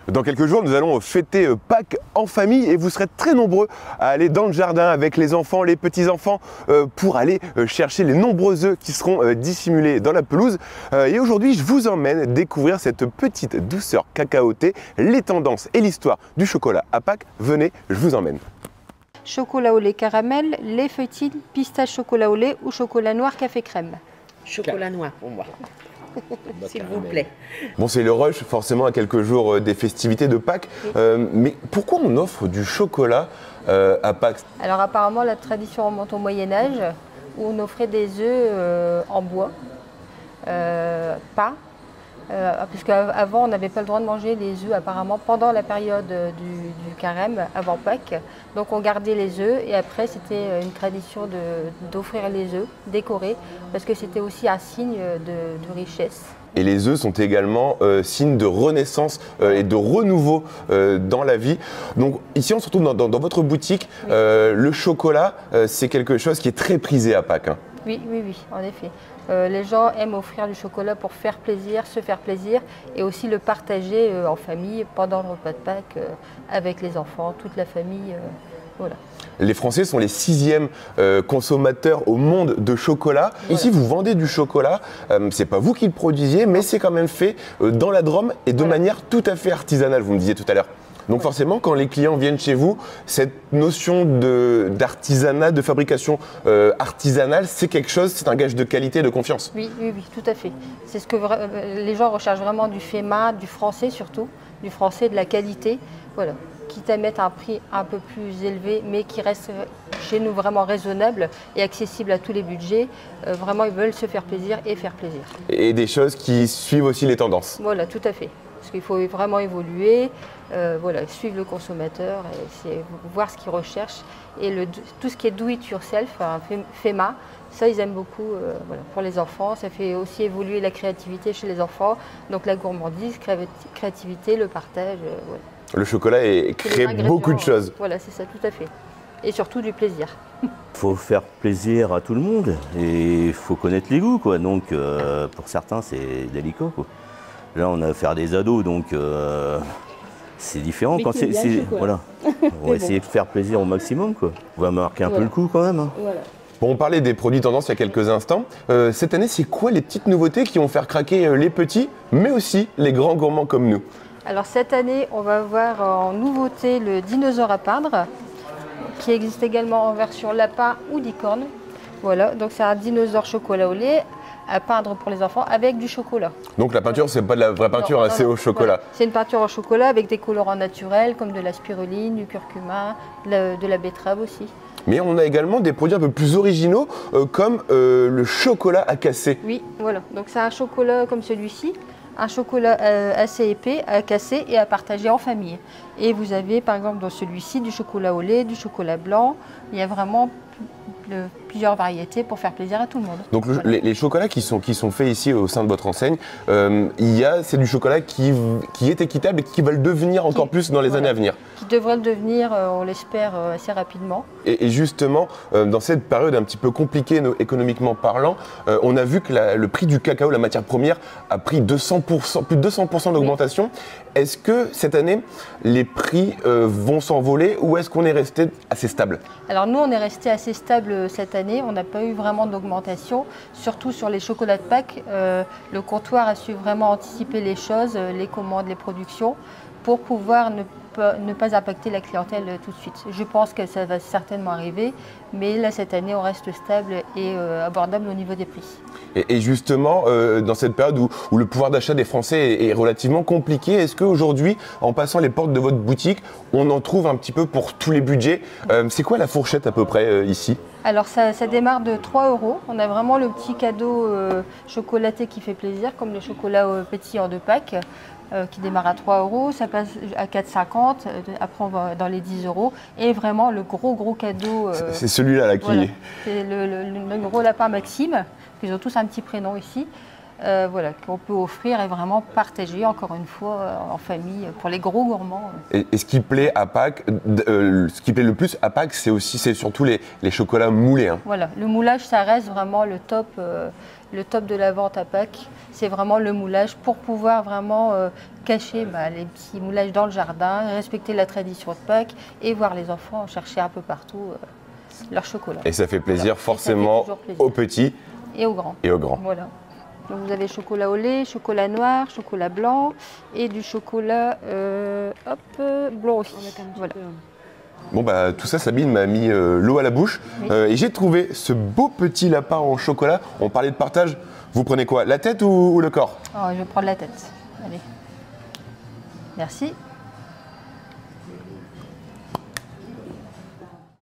Dans quelques jours, nous allons fêter Pâques en famille et vous serez très nombreux à aller dans le jardin avec les enfants, les petits-enfants pour aller chercher les nombreux œufs qui seront dissimulés dans la pelouse. Et aujourd'hui, je vous emmène découvrir cette petite douceur cacaotée, les tendances et l'histoire du chocolat à Pâques. Venez, je vous emmène. Chocolat au lait caramel, lait feuilletine, pistache chocolat au lait ou chocolat noir café crème. Chocolat noir pour moi. S'il vous plaît. Bon, c'est le rush forcément à quelques jours des festivités de Pâques, mais pourquoi on offre du chocolat à Pâques? Alors apparemment la tradition remonte au Moyen-Âge où on offrait des œufs en bois, pas, parce qu'avant on n'avait pas le droit de manger les œufs apparemment pendant la période du carême, avant Pâques. Donc on gardait les œufs et après c'était une tradition d'offrir les œufs décorés parce que c'était aussi un signe de richesse. Et les œufs sont également signe de renaissance et de renouveau dans la vie. Donc ici on se retrouve dans votre boutique. Oui. Le chocolat, c'est quelque chose qui est très prisé à Pâques. Hein. Oui, en effet. Les gens aiment offrir du chocolat pour faire plaisir, se faire plaisir et aussi le partager en famille pendant le repas de Pâques avec les enfants, toute la famille. Voilà. Les Français sont les 6e consommateurs au monde de chocolat. Voilà. Ici, vous vendez du chocolat. C'est pas vous qui le produisiez, mais c'est quand même fait dans la Drôme et de manière tout à fait artisanale, vous me disiez tout à l'heure. Donc forcément, quand les clients viennent chez vous, cette notion d'artisanat, de fabrication artisanale, c'est quelque chose, c'est un gage de qualité et de confiance. Oui, tout à fait. C'est ce que les gens recherchent vraiment, du fait main, du français surtout, du français, de la qualité. Voilà. Quitte à mettre un prix un peu plus élevé, mais qui reste chez nous vraiment raisonnable et accessible à tous les budgets. Vraiment, ils veulent se faire plaisir et faire plaisir. Et des choses qui suivent aussi les tendances. Voilà, tout à fait. Parce qu'il faut vraiment évoluer, voilà, suivre le consommateur, et voir ce qu'il recherche. Et tout ce qui est do it yourself, fait main, ça ils aiment beaucoup voilà, pour les enfants. Ça fait aussi évoluer la créativité chez les enfants. Donc la gourmandise, créativité, le partage. Voilà. Le chocolat crée beaucoup de choses. Voilà, c'est ça, tout à fait. Et surtout du plaisir. Il faut faire plaisir à tout le monde et il faut connaître les goûts, quoi. Donc pour certains, c'est délicat, quoi. Là, on a affaire à des ados, donc c'est différent. Mais quand c'est voilà. On va essayer de faire plaisir au maximum, quoi. On va marquer un peu le coup quand même. Hein. Voilà. Bon, on parlait des produits tendances il y a quelques instants. Cette année, c'est quoi les petites nouveautés qui vont faire craquer les petits, mais aussi les grands gourmands comme nous? Alors cette année, on va avoir en nouveauté le dinosaure à peindre, qui existe également en version lapin ou licorne. Voilà, donc c'est un dinosaure chocolat au lait à peindre pour les enfants avec du chocolat. Donc la peinture, c'est pas de la vraie peinture, c'est au chocolat. Voilà. C'est une peinture au chocolat avec des colorants naturels comme de la spiruline, du curcuma, de la betterave aussi. Mais on a également des produits un peu plus originaux comme le chocolat à casser. Oui, voilà, donc c'est un chocolat comme celui-ci. Un chocolat assez épais à casser et à partager en famille. Et vous avez par exemple dans celui-ci du chocolat au lait, du chocolat blanc. Il y a vraiment plusieurs variétés pour faire plaisir à tout le monde. Donc voilà. les chocolats qui sont faits ici au sein de votre enseigne, c'est du chocolat qui est équitable et qui va le devenir encore plus dans les années à venir. Qui devrait le devenir, on l'espère, assez rapidement. Et justement, dans cette période un petit peu compliquée économiquement parlant, on a vu que le prix du cacao, la matière première, a pris 200%, plus de 200% d'augmentation. Oui. Est-ce que cette année, les prix vont s'envoler ou est-ce qu'on est resté assez stable? Alors nous, on est resté assez stable cette année. On n'a pas eu vraiment d'augmentation, surtout sur les chocolats de Pâques. Le comptoir a su vraiment anticiper les choses, les commandes, les productions, pour pouvoir ne pas impacter la clientèle tout de suite. Je pense que ça va certainement arriver, mais là, cette année, on reste stable et abordable au niveau des prix. Et justement, dans cette période où le pouvoir d'achat des Français est relativement compliqué, est-ce qu'aujourd'hui, en passant les portes de votre boutique, on en trouve un petit peu pour tous les budgets? C'est quoi la fourchette à peu près ici? Alors ça démarre de 3 €. On a vraiment le petit cadeau chocolaté qui fait plaisir, comme le chocolat pétillant de Pâques. Qui démarre à 3 €, ça passe à 4,50 €, après on va dans les 10 €. Et vraiment le gros cadeau. C'est celui-là qui voilà. C'est le gros lapin Maxime, ils ont tous un petit prénom ici. voilà, qu'on peut offrir et vraiment partager, encore une fois, en famille, pour les gros gourmands. Et ce qui plaît à Pâques, ce qui plaît le plus à Pâques, c'est surtout les chocolats moulés. Hein. Voilà, le moulage, ça reste vraiment le top de la vente à Pâques. C'est vraiment le moulage pour pouvoir vraiment cacher les petits moulages dans le jardin, respecter la tradition de Pâques et voir les enfants chercher un peu partout leur chocolat. Et ça fait plaisir forcément aux petits et aux grands. Voilà. Donc vous avez chocolat au lait, chocolat noir, chocolat blanc et du chocolat blanc aussi. Voilà. Bon bah tout ça, Sabine m'a mis l'eau à la bouche. Oui. Et j'ai trouvé ce beau petit lapin en chocolat. On parlait de partage. Vous prenez quoi? La tête ou le corps? Je vais prendre la tête. Allez. Merci.